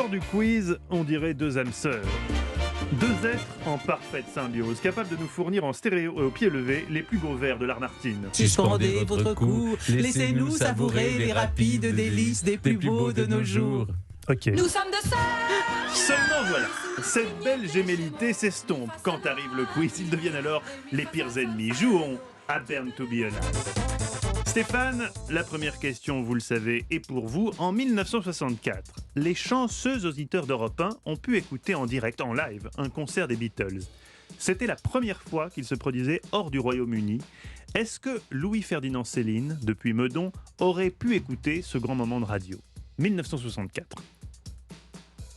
l'heure du quiz, on dirait deux âmes sœurs. Deux êtres en parfaite symbiose, capables de nous fournir en stéréo et au pied levé les plus beaux vers de Lamartine. Suspendez votre cou, laissez-nous savourer les rapides délices des plus beaux de nos jours. Ok. Nous sommes deux sœurs. Seulement voilà, cette belle gémellité s'estompe. Quand arrive le quiz, ils deviennent alors les pires ennemis. Jouons à Burn to be Alive. Stéphane, la première question, vous le savez, est pour vous. En 1964, les chanceux auditeurs d'Europe 1 ont pu écouter en direct, en live, un concert des Beatles. C'était la première fois qu'ils se produisaient hors du Royaume-Uni. Est-ce que Louis-Ferdinand Céline, depuis Meudon, aurait pu écouter ce grand moment de radio ? 1964.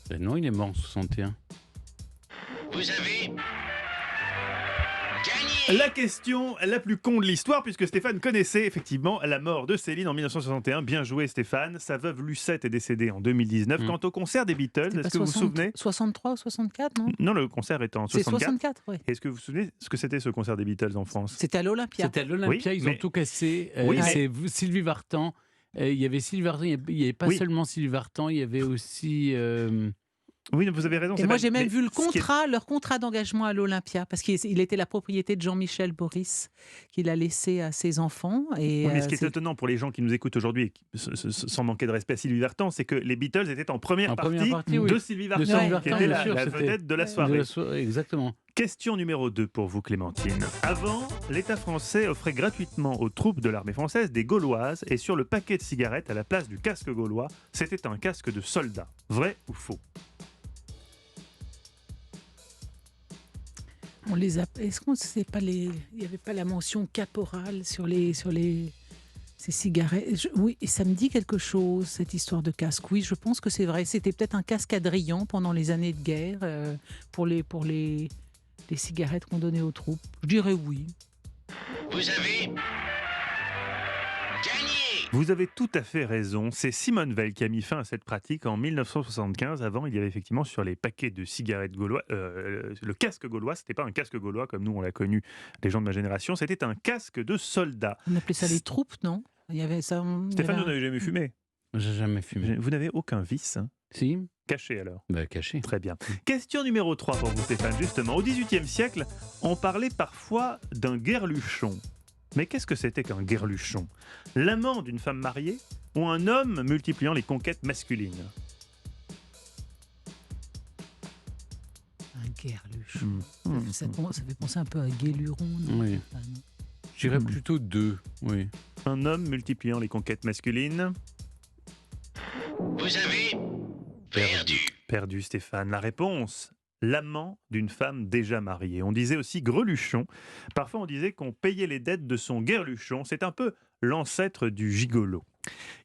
Ben non, il est mort en 61. Vous avez gagné. La question la plus con de l'histoire, puisque Stéphane connaissait effectivement la mort de Céline en 1961. Bien joué Stéphane. Sa veuve Lucette est décédée en 2019. Quant au concert des Beatles, est-ce que vous vous souvenez ? 63 ou 64, non ? Non, le concert est en C'est 64. 64, oui. Est-ce que vous vous souvenez ce que c'était ce concert des Beatles en France ? C'était à l'Olympia. C'était à l'Olympia, Oui, ils mais- ont tout cassé. Oui, mais- C'est Sylvie Vartan. Il y avait Sylvie Vartan, il n'y avait pas Oui. seulement Sylvie Vartan, il y avait aussi... Oui, vous avez raison. Et c'est moi, pas- j'ai même mais vu ce qui est- leur contrat d'engagement à l'Olympia, parce qu'il était la propriété de Jean-Michel Boris, qu'il a laissé à ses enfants. Et, Oui, mais ce qui est c'est- étonnant pour les gens qui nous écoutent aujourd'hui, et sans manquer de respect à Sylvie Vartan, c'est que les Beatles étaient en première partie oui. de Sylvie Vartan, Sylvie qui Vartan, était bien la, sûr, la c'était- vedette de la soirée. Exactement. Question numéro 2 pour vous, Clémentine. Avant, l'État français offrait gratuitement aux troupes de l'armée française des Gauloises, et sur le paquet de cigarettes, à la place du casque gaulois, c'était un casque de soldat. Vrai ou faux ? On les a... Est-ce qu'on sait pas il n'y avait pas la mention caporal sur ces cigarettes? Oui, et ça me dit quelque chose, cette histoire de casque. Oui, je pense que c'est vrai. C'était peut-être un casque Adrien pendant les années de guerre pour les cigarettes qu'on donnait aux troupes. Je dirais oui. Vous avez gagné. Vous avez tout à fait raison. C'est Simone Veil qui a mis fin à cette pratique en 1975. Avant, il y avait effectivement sur les paquets de cigarettes gaulois, le casque gaulois. C'était pas un casque gaulois comme nous on l'a connu, les gens de ma génération. C'était un casque de soldat. On appelait ça les troupes, non? Il y avait ça. Stéphane, vous n'avez jamais fumé ? J'ai jamais fumé. Vous n'avez aucun vice, hein ? Si, Caché alors. caché. Très bien. Question numéro 3 pour vous, Stéphane. Justement, au XVIIIe siècle, on parlait parfois d'un guerluchon. Mais qu'est-ce que c'était qu'un guerluchon ? L'amant d'une femme mariée ou un homme multipliant les conquêtes masculines ? Un guerluchon. Ça fait penser un peu à Guéluron. Non? Oui. Ah, non. Je dirais plutôt 2, oui. Un homme multipliant les conquêtes masculines ? Vous avez perdu. Perdu, Stéphane. La réponse ? L'amant d'une femme déjà mariée. On disait aussi greluchon. Parfois, on disait qu'on payait les dettes de son guerluchon. C'est un peu l'ancêtre du gigolo.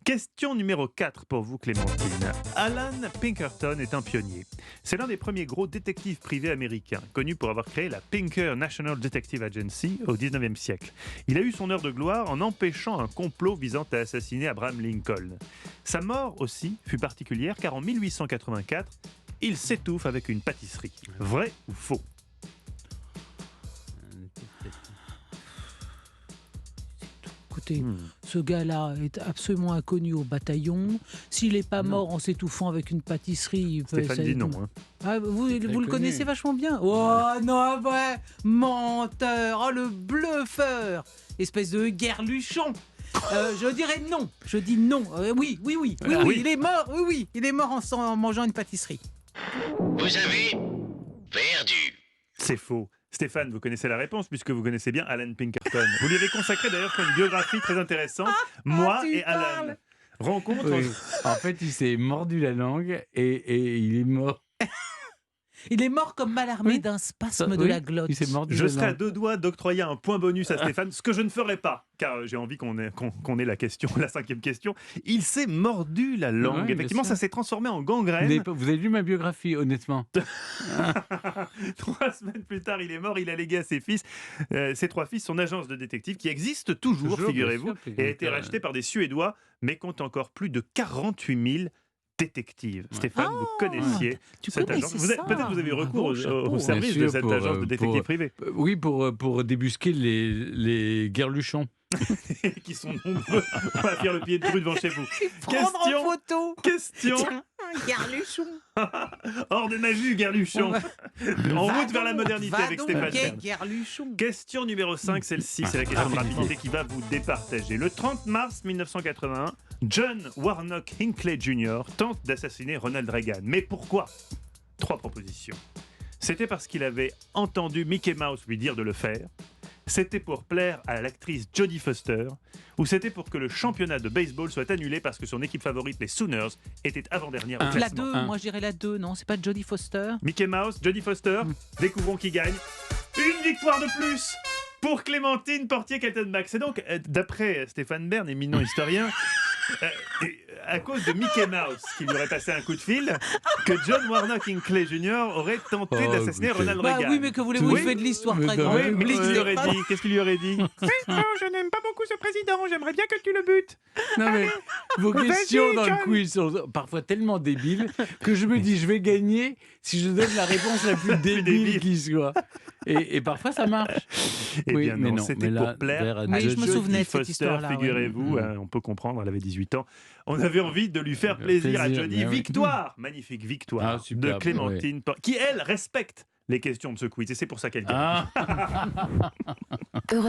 Question numéro 4 pour vous, Clémentine. Alan Pinkerton est un pionnier. C'est l'un des premiers gros détectives privés américains, connu pour avoir créé la Pinker National Detective Agency au 19e siècle. Il a eu son heure de gloire en empêchant un complot visant à assassiner Abraham Lincoln. Sa mort aussi fut particulière car en 1884, il s'étouffe avec une pâtisserie. Vrai ou faux ? Écoutez, ce gars-là est absolument inconnu au bataillon. S'il n'est pas Non. mort en s'étouffant avec une pâtisserie, il peut... Stéphane dit non. Hein. Ah, vous très le connu. connaissez vachement bien. Oh non, ouais, menteur, oh le bluffeur, espèce de guerluchon. Je dirais non. Je dis non. Oui, Ah oui. il est mort. Oui, il est mort en mangeant une pâtisserie. Vous avez perdu. C'est faux. Stéphane, vous connaissez la réponse puisque vous connaissez bien Alan Pinkerton. Vous lui avez consacré d'ailleurs une biographie très intéressante. Moi tu et Alan. parles. Rencontre. Oui. En fait, il s'est mordu la langue et il est mort. Il est mort comme mal armé Oui. d'un spasme de Oui, la glotte. Il s'est mordu Je la serais à langue. 2 doigts d'octroyer un point bonus à Stéphane, ce que je ne ferai pas, car j'ai envie qu'on ait la question, la 5e question. Il s'est mordu la langue. Ouais, bien Effectivement, sûr. ça s'est transformé en Vous gangrène. avez lu ma biographie, honnêtement. 3 semaines plus tard, il est mort. Il a légué à ses fils. Ses 3 fils, son agence de détective, qui existe toujours, Toujours, figurez-vous, bien sûr, et a été rachetée par des Suédois, mais compte encore plus de 48 000 détectives. Stéphane, vous connaissiez Tu cette connaissais agence. ça. Peut-être vous avez eu recours Bravo, chapeau. au service Bien de sûr, cette agence de détectives privés. Oui, pour débusquer les guerluchons. qui sont nombreux. On va faire le pied de grue devant chez vous. Prendre en photo. Question. Tiens, un garluchon. Hors de ma vue, Garluchon. En route vers la modernité Va avec donc, Stéphane quai Bern. Garluchon. Question numéro 5, celle-ci, c'est la question de rapidité qui va vous départager. Le 30 mars 1981, John Warnock Hinckley Jr. tente d'assassiner Ronald Reagan. Mais pourquoi ? 3 propositions. C'était parce qu'il avait entendu Mickey Mouse lui dire de le faire. C'était pour plaire à l'actrice Jodie Foster. Ou c'était pour que le championnat de baseball soit annulé parce que son équipe favorite, les Sooners, était avant-dernière au La classement. 2, moi je dirais la 2, non, c'est pas Jodie Foster. Mickey Mouse, Jodie Foster, découvrons qui gagne. Une victoire de plus pour Clémentine Portier-Kaltenbach. C'est donc, d'après Stéphane Bern, éminent historien, à cause de Mickey Mouse, qui lui aurait passé un coup de fil, que John Warnock Hinckley Jr. aurait tenté d'assassiner Ronald Bah Reagan. oui, mais que voulez-vous, Oui. il fait de l'histoire Mais très non, grande. Oui, mais qu'est-ce qu'il lui Oui. aurait dit ? Qu'est-ce qu'il lui aurait dit ? Je n'aime pas beaucoup ce président, j'aimerais bien que tu le butes. Non mais vos Vas-y, questions dans le John. quiz sont parfois tellement débiles que je me dis je vais gagner si je donne la réponse la plus débile débile. qui soit. Et parfois ça marche. Eh Oui, bien mais non, non, c'était mais là, pour plaire vers à Oui, je me Jodie souvenais de cette Foster, histoire-là, figurez-vous, oui. on peut comprendre, elle avait 18 ans. On avait envie de lui faire plaisir à Plaisir, Jodie. mais oui. Victoire, magnifique victoire Ah, superbe, de Clémentine, qui elle respecte les questions de ce quiz et c'est pour ça qu'elle gagne. Ah.